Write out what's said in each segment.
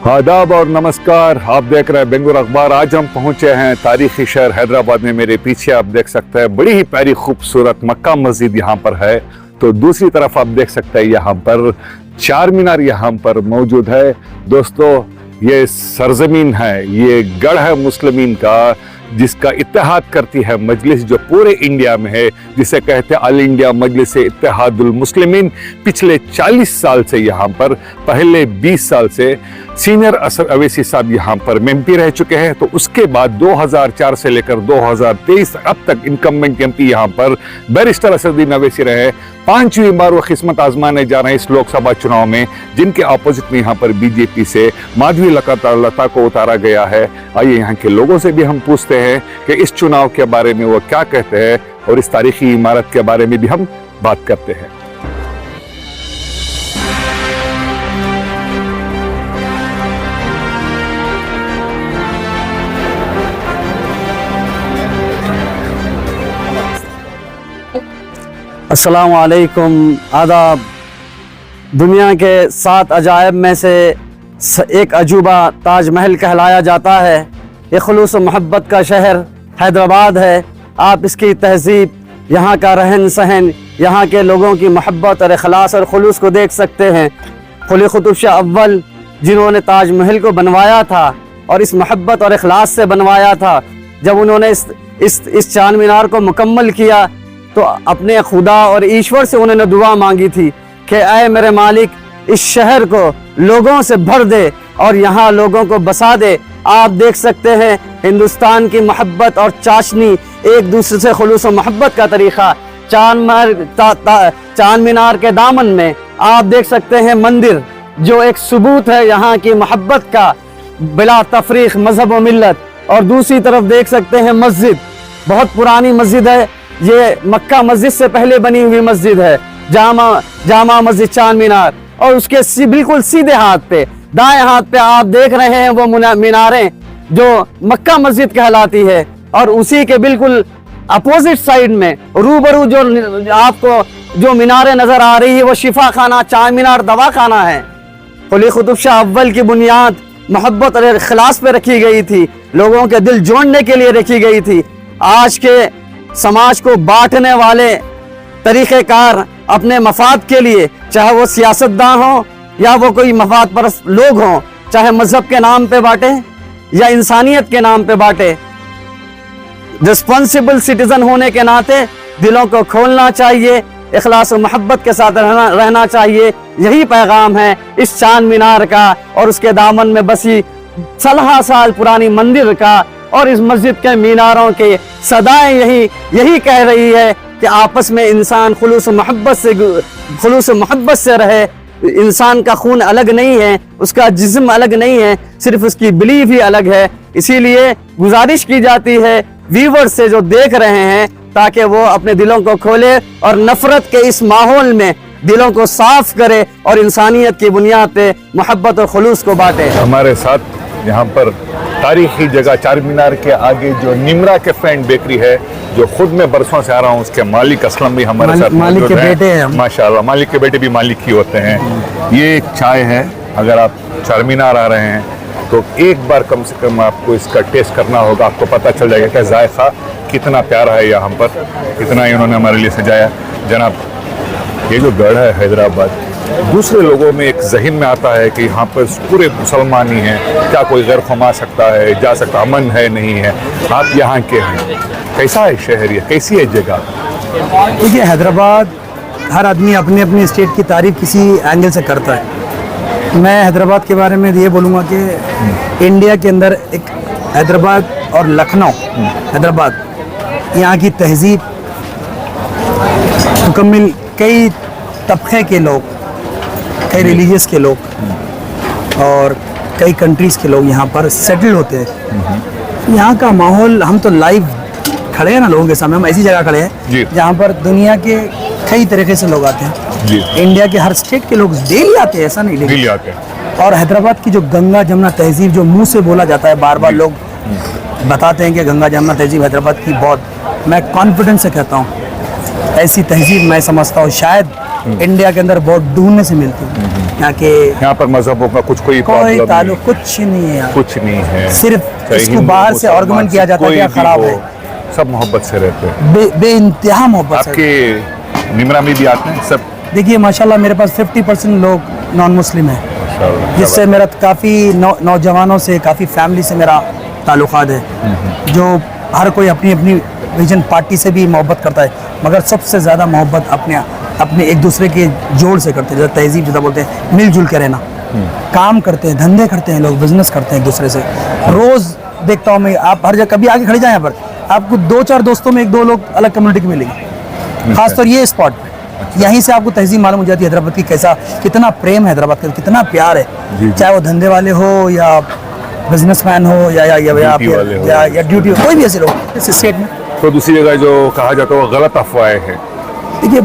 आदाब और नमस्कार। आप देख रहे हैं बेंगलुरु अखबार। आज हम पहुंचे हैं तारीखी शहर हैदराबाद में। मेरे पीछे आप देख सकते हैं बड़ी ही प्यारी खूबसूरत मक्का मस्जिद यहाँ पर है। तो दूसरी तरफ आप देख सकते हैं यहाँ पर चार मीनार यहाँ पर मौजूद है। दोस्तों, ये सरजमीन है, ये गढ़ है मुस्लिमीन का, जिसका इत्तेहाद करती है मजलिस, जो पूरे इंडिया में है, जिसे कहते हैं अल इंडिया मजलिस इत्तेहादुल मुस्लिमीन। पिछले 40 साल से यहाँ पर, पहले 20 साल से सीनियर असर अवैसी साहब यहाँ पर एमपी रह चुके हैं। तो उसके बाद 2004 से लेकर 2023 अब तक इनकम्बेंट एमपी यहाँ पर बैरिस्टर असदुद्दीन अवैसी रहे। 5वीं बार वो किस्मत आजमाने जा रहे हैं इस लोकसभा चुनाव में, जिनके अपोजिट में यहाँ पर बीजेपी से माधवी लता को उतारा गया है। आइए यहाँ के लोगों से भी हम पूछते हैं कि इस चुनाव के बारे में वो क्या कहते हैं, और इस तारीखी इमारत के बारे में भी हम बात करते हैं। अस्सलाम वालेकुम, आदाब। दुनिया के 7 अजायब में से एक अजूबा ताजमहल कहलाया जाता है। ये खुलूस व मोहब्बत का शहर हैदराबाद है। आप इसकी तहजीब, यहाँ का रहन सहन, यहाँ के लोगों की मोहब्बत और इखलास और खुलूस को देख सकते हैं। कुली कुतुब शाह अव्वल, जिन्होंने ताजमहल को बनवाया था और इस मोहब्बत और इखलास से बनवाया था, जब उन्होंने इस चार मीनार को मुकम्मल किया तो अपने खुदा और ईश्वर से उन्होंने दुआ मांगी थी कि ऐ मेरे मालिक, इस शहर को लोगों से भर दे और यहाँ लोगों को बसा दे। आप देख सकते हैं हिंदुस्तान की मोहब्बत और चाशनी, एक दूसरे से खुलूस और मोहब्बत का तरीका। चार मीनार के दामन में आप देख सकते हैं मंदिर, जो एक सबूत है यहाँ की मोहब्बत का बिला तफरीक मजहब व मिल्लत। और दूसरी तरफ देख सकते हैं मस्जिद, बहुत पुरानी मस्जिद है। ये मक्का मस्जिद से पहले बनी हुई मस्जिद है, जामा मस्जिद चार मीनार। और उसके बिल्कुल सीधे हाथ पे, दाएं हाथ पे आप देख रहे हैं वो मीनारें जो मक्का मस्जिद कहलाती है। और उसी के बिल्कुल अपोजिट साइड में रूबरू जो आपको जो मीनारें नजर आ रही है, वो शिफा खाना, चार मीनार दवा खाना है। कुली कुतुब शाह अव्वल की बुनियाद मोहब्बत और इखलास पे रखी गई थी, लोगों के दिल जोड़ने के लिए रखी गई थी। आज के समाज को बांटने वाले तरीक़ेकार अपने मफाद के लिए, चाहे वो सियासतदान हो या वो कोई मफाद परस्त लोग हों, चाहे मजहब के नाम पे बांटे या इंसानियत के नाम पे बांटे, रिस्पॉन्सिबल सिटीजन होने के नाते दिलों को खोलना चाहिए, इखलास और मोहब्बत के साथ रहना चाहिए। यही पैगाम है इस चार मीनार का और उसके दामन में बसी 16 साल पुरानी मंदिर का। और इस मस्जिद के मीनारों के सदाएं यही कह रही है कि आपस में इंसान खुलूस मोहब्बत से रहे। इंसान का खून अलग नहीं है, उसका जिस्म अलग नहीं है, सिर्फ उसकी बिलीफ ही अलग है। इसीलिए गुजारिश की जाती है व्यूअर्स से जो देख रहे हैं, ताकि वो अपने दिलों को खोले और नफरत के इस माहौल में दिलों को साफ करे और इंसानियत की बुनियाद पे मोहब्बत और खुलूस को बांटे। हमारे साथ यहाँ पर तारीखी जगह चार मीनार के आगे जो निमरा के फ्रेंड बेकरी है, जो खुद मैं बरसों से आ रहा हूँ, उसके मालिक असलम भी हमारे साथ मालिक के बेटे हैं। माशाल्लाह, मालिक के बेटे भी मालिक ही होते हैं। ये एक चाय है, अगर आप चार मीनार आ रहे हैं तो एक बार कम से कम आपको इसका टेस्ट करना होगा। आपको पता चल जाएगा कि जायका कितना प्यारा है यहाँ पर, कितना इन्होंने हमारे लिए सजाया। जनाब, ये जो गढ़ है हैदराबाद, दूसरे लोगों में एक जहन में आता है कि यहाँ पर पूरे मुसलमान ही हैं, क्या कोई गैर खमा सकता है, जा सकता, अमन है, नहीं है। आप यहाँ के हैं, कैसा है शहर, ये कैसी है जगह? देखिए, हैदराबाद, हर आदमी अपने अपने स्टेट की तारीफ किसी एंगल से करता है। मैं हैदराबाद के बारे में ये बोलूँगा कि इंडिया के अंदर एक हैदराबाद और लखनऊ, हैदराबाद, यहाँ की तहजीब मुकम्मल, कई तबके के लोग, कई रिलीजियस के लोग और कई कंट्रीज़ के लोग यहाँ पर सेटल होते हैं। यहाँ का माहौल, हम तो लाइव खड़े हैं ना लोगों के सामने, हम ऐसी जगह खड़े हैं जहाँ पर दुनिया के कई तरीके से लोग आते हैं। इंडिया के हर स्टेट के लोग डेली आते हैं, ऐसा नहीं, डेली आते हैं। और हैदराबाद की जो गंगा जमुना तहजीब, जो मुंह से बोला जाता है, बार बार लोग बताते हैं कि गंगा जमुना तहजीब हैदराबाद की बहुत, मैं कॉन्फिडेंस से कहता हूँ ऐसी तहजीब मैं समझता हूँ शायद इंडिया के अंदर बहुत ढूंढने से मिलती है। यहाँ के यहाँ पर मजहबों का कुछ कोई कोई प्रॉब्लम ताल्लुक कुछ नहीं है यहाँ। कुछ नहीं है, सिर्फ चाहे इसको हिंदू, बाहर से मुसलमान, आर्गुमेंट किया जाता है कोई क्या भी खराब हो, है। सब मोहब्बत से रहते हैं। बेइंतहा मोहब्बत से। आपके निमरा में भी आते हैं सब? देखिए माशाल्लाह मेरे पास 50% लोग नॉन मुस्लिम हैं, माशाअल्लाह। जिससे मेरा काफ़ी नौजवानों से, काफ़ी फैमिली से मेरा ताल्लुकात है। जो हर कोई अपनी अपनी विजन पार्टी से भी मोहब्बत करता है, मगर सबसे ज़्यादा मोहब्बत अपने एक दूसरे के जोड़ से करते हैं। जैसे तहजीब जितना बोलते हैं, मिलजुल के रहना। काम करते हैं, धंधे करते हैं लोग, बिजनेस करते हैं एक दूसरे से। रोज़ देखता हूँ मैं, आप हर जगह कभी आगे खड़े जाए यहाँ पर, आपको 2-4 दोस्तों में 1-2 लोग अलग कम्युनिटी के मिलेंगे, खासतौर ये स्पॉट पे। यहीं से आपको तहजीब मालूम हो जाती है हैदराबाद की, कैसा कितना प्रेम है हैदराबाद का, कितना प्यार है। चाहे वो धंधे वाले हो या बिजनेसमैन हो या ड्यूटी, कोई भी ऐसे लोग इस स्टेट में। तो दूसरी जगह जो कहा जाता है वो गलत अफवाहें हैं। देखिए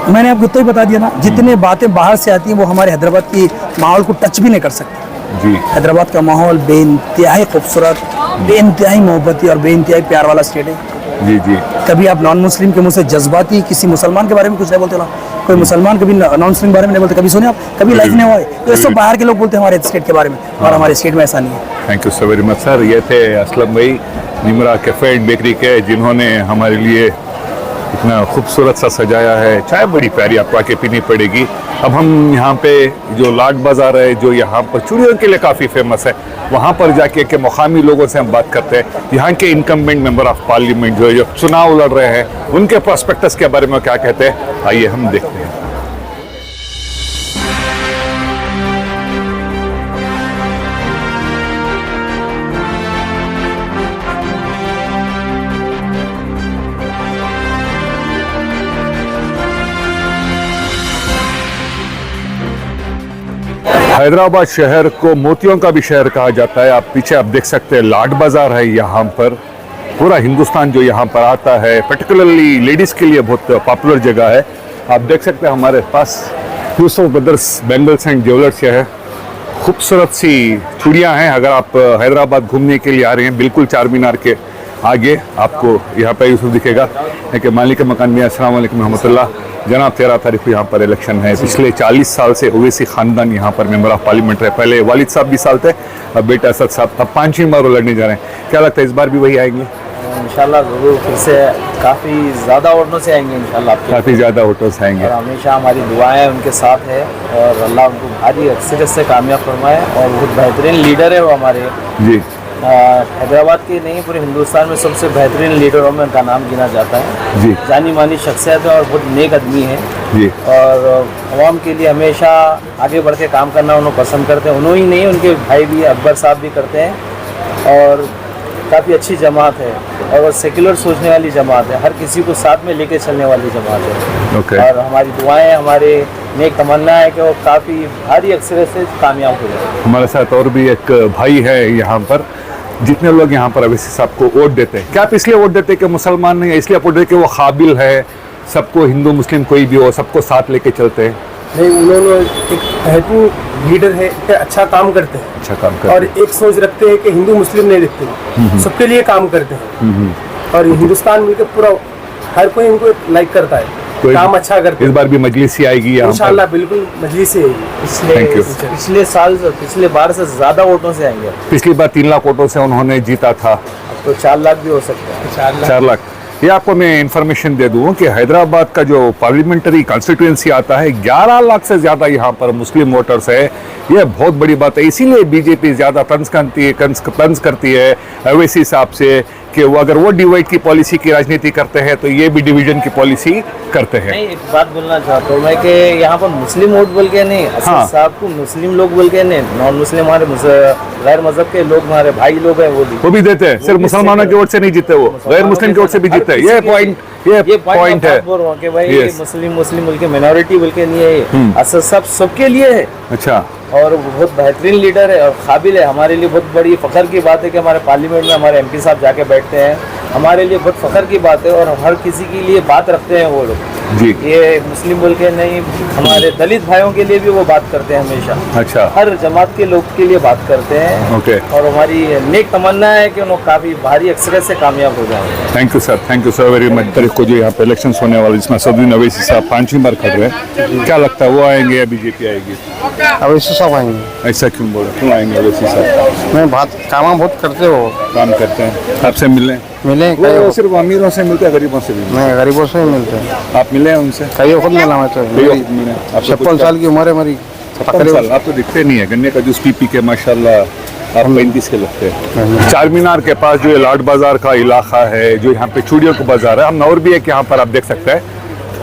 मैंने आपको तो ही बता दिया ना, जितने बातें बाहर से आती हैं वो हमारे हैदराबाद की माहौल को टच भी नहीं कर सकती। जी, हैदराबाद का माहौल बेइंतहाई खूबसूरत, बेइंतहाई मोहब्बती और बेइंतहाई प्यार वाला स्टेट है। जी, जी। कभी आप नॉन मुस्लिम के मुंह से जज्बाती किसी मुसलमान के बारे में कुछ नहीं बोलते ना, कोई मुसलमान कभी नॉन मुस्लिम के बारे में नहीं बोलते। कभी सुने आप? कभी लाइफ नहीं हुआ है। तो ये सब बाहर के लोग बोलते हैं हमारे स्टेट के बारे में, और हमारे स्टेट में ऐसा नहीं है। Thank you so very much sir. ये थे असलम भाई निमरा कैफ़े एंड बेकरी के, जिन्होंने हमारे लिए इतना खूबसूरत सा सजाया है। चाय बड़ी प्यारी आपको आके पीनी पड़ेगी। अब हम यहाँ पे जो लाट बाज़ार है, जो यहाँ पर चूड़ियों के लिए काफ़ी फेमस है, वहाँ पर जाके के मुकामी लोगों से हम बात करते हैं। यहाँ के इनकम्बेंट मेंबर ऑफ पार्लियामेंट जो चुनाव लड़ रहे हैं, उनके प्रोस्पेक्टस के बारे में क्या कहते हैं, आइए हम देखते हैं। हैदराबाद शहर को मोतियों का भी शहर कहा जाता है। आप पीछे आप देख सकते हैं लाट बाज़ार है। यहाँ पर पूरा हिंदुस्तान जो यहाँ पर आता है, पर्टिकुलरली लेडीज़ के लिए बहुत पॉपुलर जगह है। आप देख सकते हैं हमारे पास Yusuf brothers bangles and jewellers है। खूबसूरत सी चूड़ियाँ हैं। अगर आप हैदराबाद घूमने के लिए आ रहे हैं, बिल्कुल चार मीनार के आगे आपको यहाँ पर यूसुफ दिखेगा कि मालिक मकान में अस्सलाम वालेकुम रहमतुल्लाह। जनाब 13 तारीख को यहाँ पर इलेक्शन है। पिछले 40 साल से ओवैसी ख़ानदान यहाँ पर मेंबर ऑफ पार्लियामेंट रहे। पहले वालिद साहब 20 साल थे, अब बेटा असद साहब, अब 5वीं बार वो लड़ने जा रहे हैं। क्या लगता है इस बार भी वही आएंगे? इंशाल्लाह ज़रूर, फिर से काफ़ी ज़्यादा वोटों से आएंगे इंशाल्लाह। काफ़ी ज़्यादा वोटों से आएंगे और हमेशा हमारी दुआएं उनके साथ है, और अल्लाह उनको भारी अक्सरियत से कामयाब फरमाए। और बहुत बेहतरीन लीडर है वो हमारे जी। हैदराबाद के नहीं, पूरे हिंदुस्तान में सबसे बेहतरीन लीडरों में उनका नाम गिना जाता है। जी। जानी मानी शख्सियत है और बहुत नेक आदमी है जी। और अवाम के लिए हमेशा आगे बढ़ के काम करना उन्हें पसंद करते हैं। उन्होंने ही नहीं, उनके भाई भी अकबर साहब भी करते हैं। और काफ़ी अच्छी जमात है और वो सेकुलर सोचने वाली जमात है, हर किसी को साथ में लेके चलने वाली जमात है। ओके। और हमारी दुआएं, हमारे नेक तमन्ना है कि वो काफ़ी भारी अक्सरियत से कामयाब हो जाए। हमारे साथ और भी एक भाई है यहाँ पर। जितने लोग यहाँ पर अवैसी साहब को वोट देते हैं, क्या आप इसलिए वोट देते हैं कि मुसलमान नहीं है, इसलिए वोट देते कि वो काबिल है, सबको हिंदू मुस्लिम कोई भी हो सबको साथ लेके चलते हैं? नहीं, उन्होंने एक बेहतरीन लीडर है कि अच्छा काम करते हैं, अच्छा काम और करते एक सोच रखते हैं कि हिंदू मुस्लिम नहीं देखते, सबके लिए काम करते हैं। और हिंदुस्तान मिलकर पूरा हर कोई इनको लाइक करता है, कोई काम अच्छा करते इस हैं। बार भी मजलिस ही आएगी यहाँ इंशाल्लाह पर? बिल्कुल मजलिस से Thank you. पिछले बार से ज़्यादा वोटों से आएंगे। पिछली बार 3 लाख वोटों से उन्होंने जीता था। अब तो 4 लाख भी हो सकता है। 4 लाख। ये आपको मैं इन्फॉर्मेशन दे दूं कि हैदराबाद का जो पार्लियामेंट्री कॉन्स्टिट्यूएंसी आता है, 11 लाख से ज़्यादा यहाँ पर मुस्लिम वोटर्स है। ये बहुत बड़ी बात है। इसीलिए बीजेपी ज़्यादा तंज करती है अवैसी साहब से कि वो अगर वो डिवाइड की पॉलिसी की राजनीति करते हैं तो ये भी डिवीजन की पॉलिसी करते हैं। नहीं, एक बात बोलना चाहता हूँ मैं कि यहाँ पर मुस्लिम वोट बोल के नहीं, असद हाँ। साहब को मुस्लिम लोग बोल के नहीं, नॉन मुस्लिम हमारे गैर मजहब के लोग, हमारे भाई लोग हैं, वो भी देते हैं। सिर्फ भी मुसलमानों के वोट से नहीं जीते, वो गैर मुस्लिम के वोट से भी जीते हैं। ये पॉइंट है। बोल रहा हूँ कि भाई Yes. मुस्लिम बोल के मिनॉरिटी बोल के नहीं है, असद साहब सबके लिए है। अच्छा। और वो बहुत बेहतरीन लीडर है और काबिल है। हमारे लिए बहुत बड़ी फ़ख्र की बात है कि हमारे पार्लियामेंट में हमारे एमपी साहब जाके बैठते हैं। हमारे लिए बहुत फ़ख्र की बात है और हर किसी के लिए बात रखते हैं वो लोग। जी। ये मुस्लिम बोल के नहीं, हमारे दलित भाइयों के लिए भी वो बात करते हैं हमेशा। अच्छा, हर जमात के लोग के लिए बात करते हैं। ओके, और हमारी नेक तमन्ना है कि उन्होंने काफ़ी भारी अक्सरियत से कामयाब हो जाए। Thank you sir very much. तारीख को जो यहाँ पे इलेक्शन होने वाले जिसमें असदुद्दीन अवैसी साहब 5वीं बार खड़ रहे हैं, क्या लगता है वो आएंगे या बीजेपी आएगी? अवैसी साहब आएंगे। ऐसा क्यों बोला, क्यों आएंगे अवैसी साहब? मैं बात काम बहुत करते हो, काम करते हैं, आपसे मिले? मिले वो सिर्फ अमीरों से मिलते हैं, गरीबों से भी मिलते मैं गरीबों से ही मिलते हैं। हैं? आप मिले हैं उनसे? कई वक्त मिला मैं तो, कई वक्त मिले। आपको 56 साल की उम्र है मेरी। 56 साल, आप तो दिखते नहीं है। गन्ने का जूस पी के माशाल्लाह आप 35 के लगते हैं। चार मीनार के पास जो ये लाड बाजार का इलाका है, जो यहाँ पे चूड़ियों का बाजार है, हम और भी एक यहाँ पर आप देख सकते हैं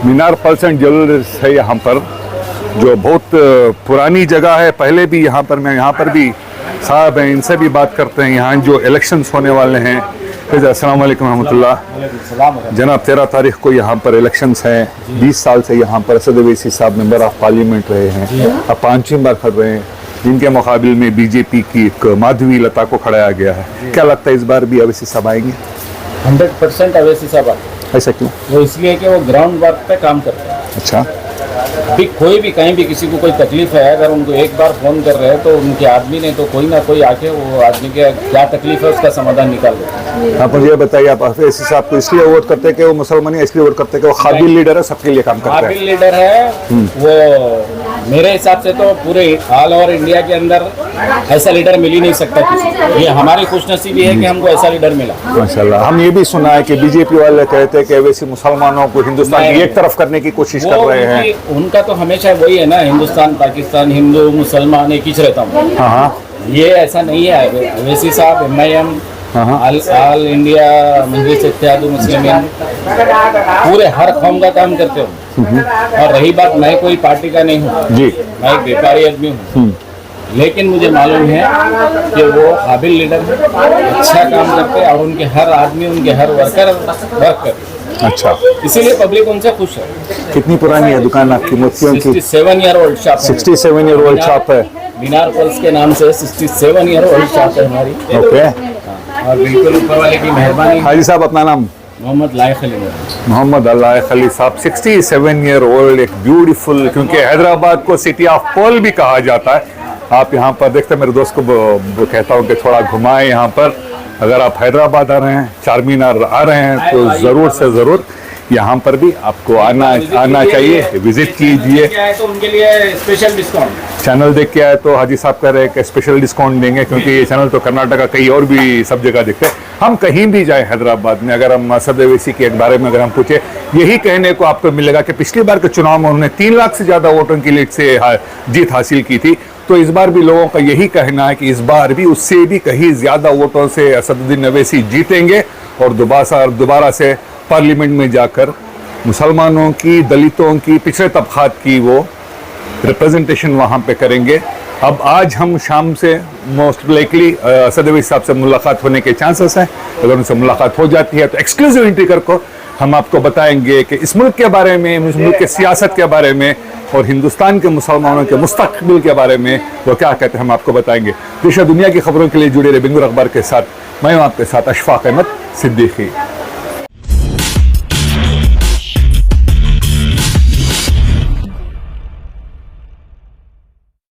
मीनार पल्स एंड ज्वेलर्स है यहाँ पर, जो बहुत पुरानी जगह है। पहले भी यहाँ पर मैं यहाँ पर भी साहब हैं, इनसे भी बात करते हैं। यहाँ जो इलेक्शंस होने वाले हैं, अस्सलाम वालेकुम रहमतुल्लाह जनाब, 13 तारीख को यहाँ पर इलेक्शंस हैं। 20 साल से यहाँ पर असद अवैसी साहब मेंबर ऑफ पार्लियामेंट रहे हैं, अब 5वीं बार खड़ रहे हैं, जिनके मुकाबले में बीजेपी की एक माधवी लता को खड़ाया गया है। क्या लगता है इस बार भी अवैसी साहब आएंगे? 100% अवैसी साहब आते ऐसा क्यों? हैं। वो इसलिए कि वो ग्राउंड वर्क पे काम करते हैं। अच्छा, भी कोई भी कहीं भी किसी को कोई तकलीफ है, अगर उनको एक बार फोन कर रहे हैं तो उनके आदमी ने तो कोई ना कोई आके वो आदमी के क्या तकलीफ है उसका समाधान निकाल देता है। आप मुझे बताइए, आप अवैसी साहब को इसलिए वोट करते हैं कि वो मुसलमान है, इसलिए वोट करते हैं कि वो काबिल लीडर है, सबके लिए काम करते काबिल हैं? लीडर है वो। मेरे हिसाब से तो पूरे ऑल ओवर इंडिया के अंदर ऐसा लीडर मिल ही नहीं सकता किसी को। ये हमारी खुशनसीबी है कि हमको ऐसा लीडर मिला। माशाल्लाह। हम ये भी सुना है कि बीजेपी वाले कहते हैं कि अवैसी मुसलमानों को हिंदुस्तान की एक तरफ करने की कोशिश कर रहे हैं। उनका तो हमेशा वही है ना, हिंदुस्तान पाकिस्तान हिंदू मुसलमान एक ही रहता हूँ। हाँ हाँ, ये ऐसा नहीं है। अवैसी साहब MIM ऑल इंडिया मजलिस इत्तेहादुल मुस्लिमीन पूरे हर कौम का काम करते हो। और रही बात, मैं कोई पार्टी का नहीं हूँ जी, मैं एक व्यापारी आदमी हूँ, लेकिन मुझे मालूम है कि वो काबिल लीडर है, अच्छा काम करते हैं और उनके हर आदमी उनके हर वर्कर वर्क करते। अच्छा, इसीलिए पब्लिक उनसे खुश है। कितनी पुरानी है दुकान आपकी मोतियों की? 67 ईयर ओल्ड शॉप है। 67 ईयर ओल्ड शॉप है। मीनार पल्स के नाम से 67 ईयर ओल्ड शॉप है हमारी। ओके, और बिल्कुल ऊपर वाले की मेहरबानी। हाजी साहब अपना नाम? मोहम्मद लायक अली। मोहम्मद अल्लाह खली साहब, 67 ईयर ओल्ड, एक ब्यूटीफुल, क्योंकि हैदराबाद को सिटी ऑफ पर्ल भी कहा जाता है। आप यहाँ पर देखते हैं, मेरे दोस्त को कहता हूँ कि थोड़ा घुमाएं यहाँ पर। अगर आप हैदराबाद आ रहे हैं, चार मीनार आ रहे हैं, तो ज़रूर से ज़रूर यहाँ पर भी आपको आना चाहिए, विजिट कीजिए। तो उनके लिए स्पेशल डिस्काउंट। चैनल देख के आए तो हाजी साहब कह रहे हैं कि स्पेशल डिस्काउंट देंगे, क्योंकि ये चैनल तो कर्नाटका कई और भी सब जगह दिखते हैं। हम कहीं भी जाए हैदराबाद में, अगर हम असद अवैसी के बारे में अगर हम पूछे, यही कहने को आपको मिलेगा कि पिछली बार के चुनाव में उन्होंने 3 लाख से ज़्यादा वोटों की लीड से जीत हासिल की थी। तो इस बार भी लोगों का यही कहना है कि इस बार भी उससे भी कहीं ज़्यादा वोटों से असदुद्दीन अवैसी जीतेंगे और दोबारा से पार्लियामेंट में जाकर मुसलमानों की, दलितों की, पिछड़े तबकात की वो रिप्रेजेंटेशन वहाँ पे करेंगे। अब आज हम शाम से मोस्ट लाइकली असद अवैसी साहब से मुलाकात होने के चांसेस हैं। अगर उनसे मुलाकात हो जाती है तो एक्सक्लूसिव एंट्री करके हम आपको बताएंगे कि इस मुल्क के बारे में, इस मुल्क के सियासत के बारे में और हिंदुस्तान के मुसलमानों के मुस्तकबिल के बारे में वो क्या कहते हैं, हम आपको बताएंगे। देश दुनिया की खबरों के लिए जुड़े रहे बेंगलुरु अखबार के साथ। मैं हूं आपके साथ अशफाक अहमद सिद्दीकी।